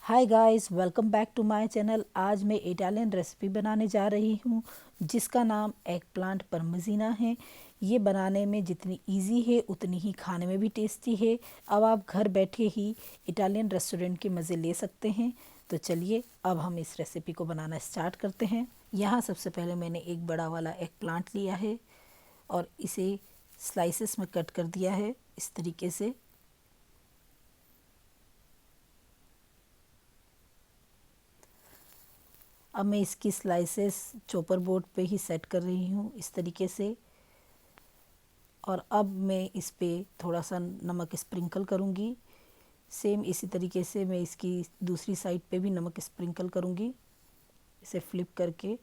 Hi guys, welcome back to my channel. आज मैं Italian recipe बनाने जा रही हूँ जिसका नाम एग प्लांट परमेज़िना है। ये बनाने में जितनी इजी है उतनी ही खाने में भी टेस्टी है। अब आप घर बैठे ही इटालियन रेस्टोरेंट के मज़े ले सकते हैं। तो चलिए अब हम इस रेसिपी को बनाना स्टार्ट करते हैं। यहाँ सबसे पहले मैंने एक बड़ा वाला एग प्लांट लिया है और इसे स्लाइसेस में कट कर दिया है इस तरीके से। अब मैं इसकी स्लाइसेस चॉपर बोर्ड पे ही सेट कर रही हूँ इस तरीके से। और अब मैं इस पे थोड़ा सा नमक स्प्रिंकल करूँगी। सेम इसी तरीके से मैं इसकी दूसरी साइड पे भी नमक स्प्रिंकल करूँगी, इसे फ्लिप करके।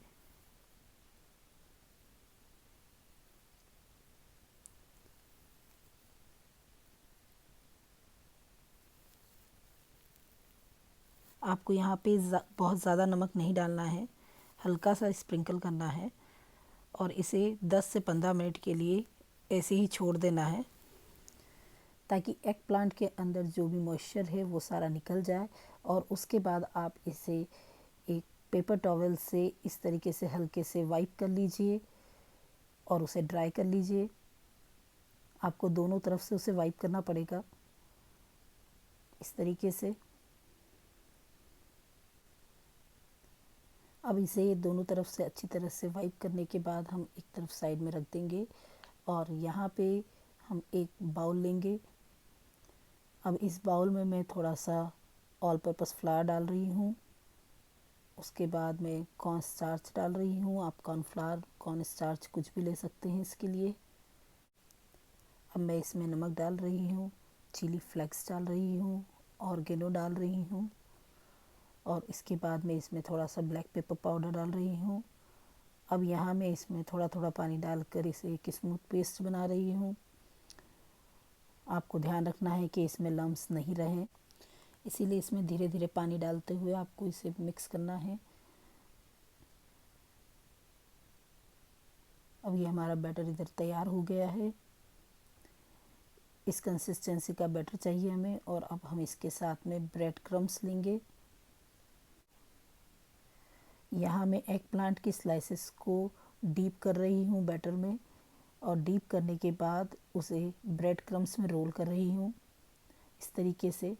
आपको यहाँ पे बहुत ज़्यादा नमक नहीं डालना है, हल्का सा स्प्रिंकल करना है और इसे 10 से 15 मिनट के लिए ऐसे ही छोड़ देना है ताकि एग प्लांट के अंदर जो भी मॉइस्चर है वो सारा निकल जाए। और उसके बाद आप इसे एक पेपर टॉवल से इस तरीके से हल्के से वाइप कर लीजिए और उसे ड्राई कर लीजिए। आपको दोनों तरफ से उसे वाइप करना पड़ेगा इस तरीके से। अब इसे दोनों तरफ से अच्छी तरह से वाइप करने के बाद हम एक तरफ साइड में रख देंगे और यहाँ पे हम एक बाउल लेंगे। अब इस बाउल में मैं थोड़ा सा ऑल पर्पस फ्लावर डाल रही हूँ। उसके बाद मैं कॉर्न स्टार्च डाल रही हूँ। आप कॉर्नफ्लावर, कॉर्न स्टार्च कुछ भी ले सकते हैं इसके लिए। अब मैं इसमें नमक डाल रही हूँ, चिली फ्लेक्स डाल रही हूँ, ऑर्गेनो डाल रही हूँ और इसके बाद मैं इसमें थोड़ा सा ब्लैक पेपर पाउडर डाल रही हूँ। अब यहाँ मैं इसमें थोड़ा थोड़ा पानी डालकर इसे एक स्मूथ पेस्ट बना रही हूँ। आपको ध्यान रखना है कि इसमें लम्स नहीं रहे, इसीलिए इसमें धीरे धीरे पानी डालते हुए आपको इसे मिक्स करना है। अब ये हमारा बैटर इधर तैयार हो गया है। इस कंसिस्टेंसी का बैटर चाहिए हमें। और अब हम इसके साथ में ब्रेड क्रम्स लेंगे। यहाँ मैं एग प्लांट की स्लाइसेस को डीप कर रही हूँ बैटर में और डीप करने के बाद उसे ब्रेड क्रम्स में रोल कर रही हूँ इस तरीके से।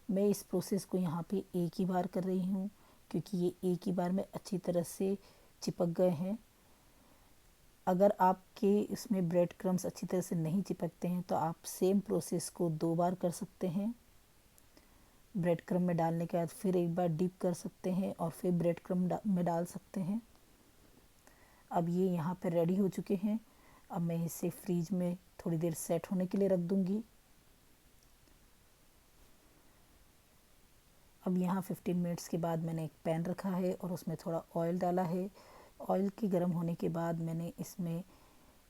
मैं इस प्रोसेस को यहाँ पे एक ही बार कर रही हूँ क्योंकि ये एक ही बार में अच्छी तरह से चिपक गए हैं। अगर आपके इसमें ब्रेड क्रम्स अच्छी तरह से नहीं चिपकते हैं तो आप सेम प्रोसेस को 2 बार कर सकते हैं। ब्रेड क्रम्ब में डालने के बाद फिर एक बार डिप कर सकते हैं और फिर ब्रेड क्रम्ब में डाल सकते हैं। अब ये यहाँ पर रेडी हो चुके हैं। अब मैं इसे फ्रीज में थोड़ी देर सेट होने के लिए रख दूँगी। अब यहाँ 15 मिनट्स के बाद मैंने एक पैन रखा है और उसमें थोड़ा ऑयल डाला है। ऑयल के गर्म होने के बाद मैंने इसमें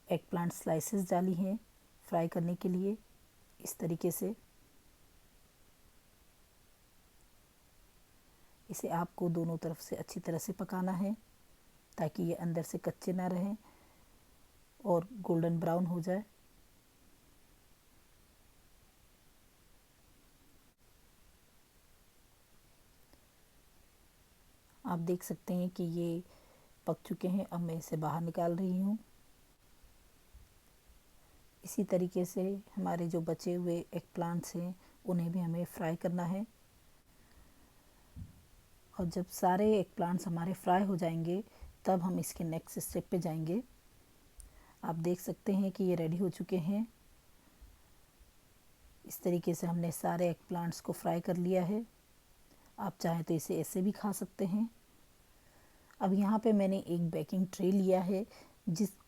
एग प्लांट स्लाइसेस डाली हैं फ्राई करने के लिए इस तरीके से। इसे आपको दोनों तरफ से अच्छी तरह से पकाना है ताकि ये अंदर से कच्चे ना रहें और गोल्डन ब्राउन हो जाए। आप देख सकते हैं कि ये पक चुके हैं। अब मैं इसे बाहर निकाल रही हूँ। इसी तरीके से हमारे जो बचे हुए एग प्लांट्स हैं उन्हें भी हमें फ्राई करना है। और जब सारे एग प्लांट्स हमारे फ्राई हो जाएंगे तब हम इसके नेक्स्ट स्टेप पे जाएंगे। आप देख सकते हैं कि ये रेडी हो चुके हैं। इस तरीके से हमने सारे एग प्लांट्स को फ्राई कर लिया है। आप चाहें तो इसे ऐसे भी खा सकते हैं। अब यहाँ पे मैंने एक बेकिंग ट्रे लिया है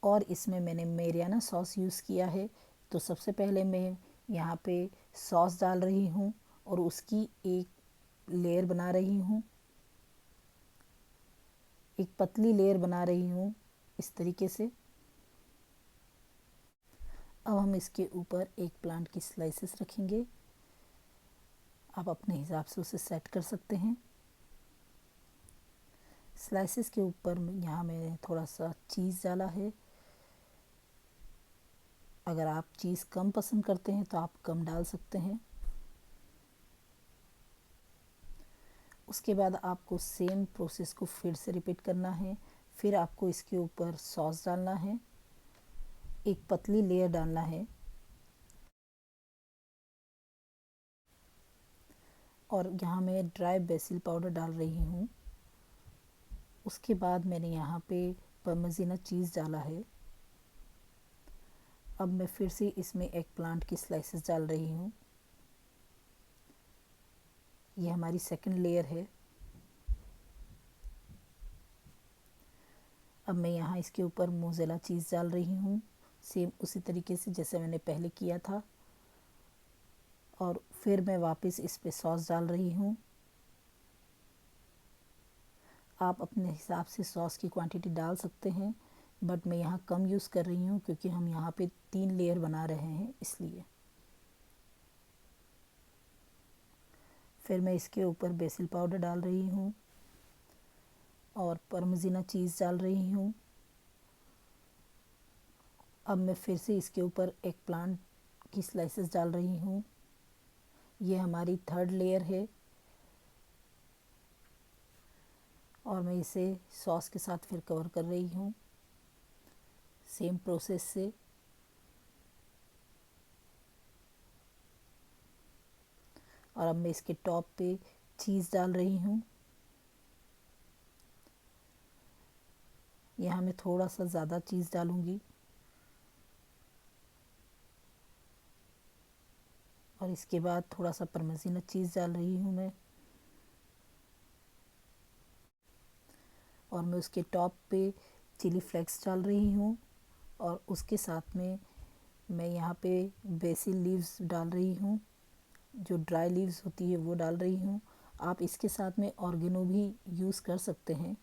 और इसमें मैंने मेरियाना सॉस यूज़ किया है। तो सबसे पहले मैं यहाँ पे सॉस डाल रही हूँ और उसकी एक लेयर बना रही हूँ, एक पतली लेयर बना रही हूँ इस तरीके से। अब हम इसके ऊपर एक प्लांट की स्लाइसेस रखेंगे। आप अपने हिसाब से उसे सेट कर सकते हैं। स्लाइसेस के ऊपर यहाँ मैंने थोड़ा सा चीज़ डाला है। अगर आप चीज़ कम पसंद करते हैं तो आप कम डाल सकते हैं। उसके बाद आपको सेम प्रोसेस को फिर से रिपीट करना है। फिर आपको इसके ऊपर सॉस डालना है, एक पतली लेयर डालना है और यहाँ मैं ड्राई बेसिल पाउडर डाल रही हूँ। उसके बाद मैंने यहाँ पे पार्मेज़ान चीज़ डाला है। अब मैं फिर से इसमें एग प्लांट की स्लाइसेस डाल रही हूँ। ये हमारी सेकंड लेयर है। अब मैं यहाँ इसके ऊपर मोज़ेरेला चीज़ डाल रही हूँ, सेम उसी तरीके से जैसे मैंने पहले किया था। और फिर मैं वापस इस पे सॉस डाल रही हूँ। आप अपने हिसाब से सॉस की क्वांटिटी डाल सकते हैं, बट मैं यहाँ कम यूज़ कर रही हूँ क्योंकि हम यहाँ पे 3 लेयर बना रहे हैं इसलिए। फिर मैं इसके ऊपर बेसिल पाउडर डाल रही हूँ और पार्मेज़ान चीज़ डाल रही हूँ। अब मैं फिर से इसके ऊपर एग प्लांट की स्लाइसेस डाल रही हूँ। ये हमारी थर्ड लेयर है और मैं इसे सॉस के साथ फिर कवर कर रही हूँ सेम प्रोसेस से। और अब मैं इसके टॉप पे चीज़ डाल रही हूँ। यहाँ मैं थोड़ा सा ज़्यादा चीज़ डालूँगी और इसके बाद थोड़ा सा पार्मेज़ान चीज़ डाल रही हूँ मैं। और मैं उसके टॉप पे चिली फ्लेक्स डाल रही हूँ और उसके साथ में मैं यहाँ पे बेसिल लीव्स डाल रही हूँ, जो ड्राई लीव्स होती है वो डाल रही हूँ। आप इसके साथ में ऑर्गेनो भी यूज़ कर सकते हैं।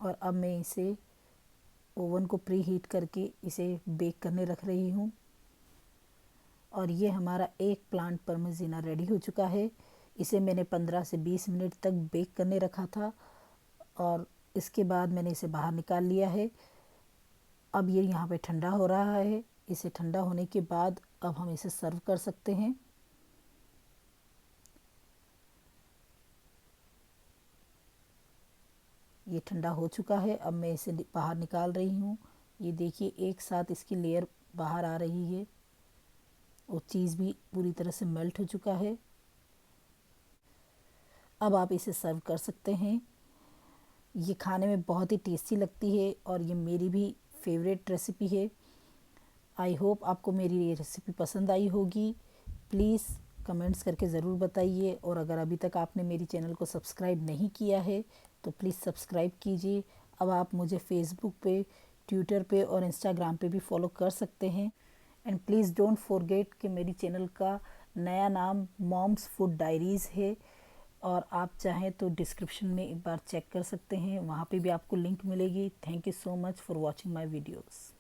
और अब मैं इसे ओवन को प्री हीट करके इसे बेक करने रख रही हूँ। और ये हमारा एक प्लांट पार्मेज़ान रेडी हो चुका है। इसे मैंने 15 से 20 मिनट तक बेक करने रखा था और इसके बाद मैंने इसे बाहर निकाल लिया है। अब ये यहाँ पे ठंडा हो रहा है। इसे ठंडा होने के बाद अब हम इसे सर्व कर सकते हैं। ये ठंडा हो चुका है। अब मैं इसे बाहर निकाल रही हूँ। ये देखिए एक साथ इसकी लेयर बाहर आ रही है और चीज़ भी पूरी तरह से मेल्ट हो चुका है। अब आप इसे सर्व कर सकते हैं। ये खाने में बहुत ही टेस्टी लगती है और ये मेरी भी फेवरेट रेसिपी है। आई होप आपको मेरी ये रेसिपी पसंद आई होगी। प्लीज़ कमेंट्स करके ज़रूर बताइए और अगर अभी तक आपने मेरी चैनल को सब्सक्राइब नहीं किया है तो प्लीज़ सब्सक्राइब कीजिए। अब आप मुझे फेसबुक पे, ट्विटर पे और इंस्टाग्राम पे भी फॉलो कर सकते हैं। एंड प्लीज़ डोंट फॉरगेट कि मेरी चैनल का नया नाम मॉम्स फूड डायरीज़ है और आप चाहें तो डिस्क्रिप्शन में एक बार चेक कर सकते हैं, वहाँ पे भी आपको लिंक मिलेगी। Thank you so much for watching my videos.